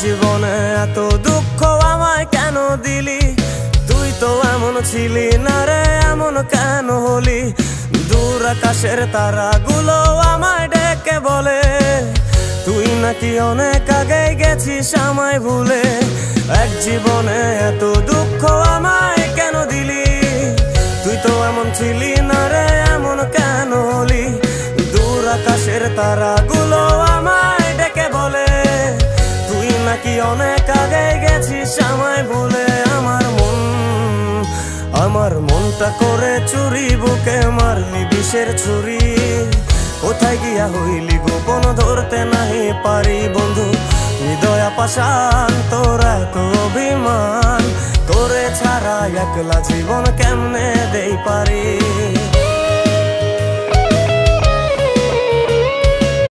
জীবনে এত দুঃখ আমায় কেন দিলি? তুই তো এমন ছিলি না রে, এমন কেন হলি? দূর আকাশের তারাগুলো আমায় ডেকে বলে তুই নাকি অনেক আগে গেছিস আমায় ভুলে। এক জীবনে এত দুঃখ আমায় কেন দিলি? তুই তো এমন ছিলি না রে, এমন কেন হলি? দূর আকাশের তারাগুলো আমায় ডেকে বলে তুই নাকি অনেক আগে গেছিস আমায় ভুলে। আমার মনটা করে চুরি, বুকে মারলি বিষের ছুরি। কোথায় গিয়া হইলি গোপন ধরতে নাহি পারি বন্ধু। হৃদয় পাষাণ তোর এত অভিমান, তোরে ছাড়া একলা জীবন কেমনে দেই পারি।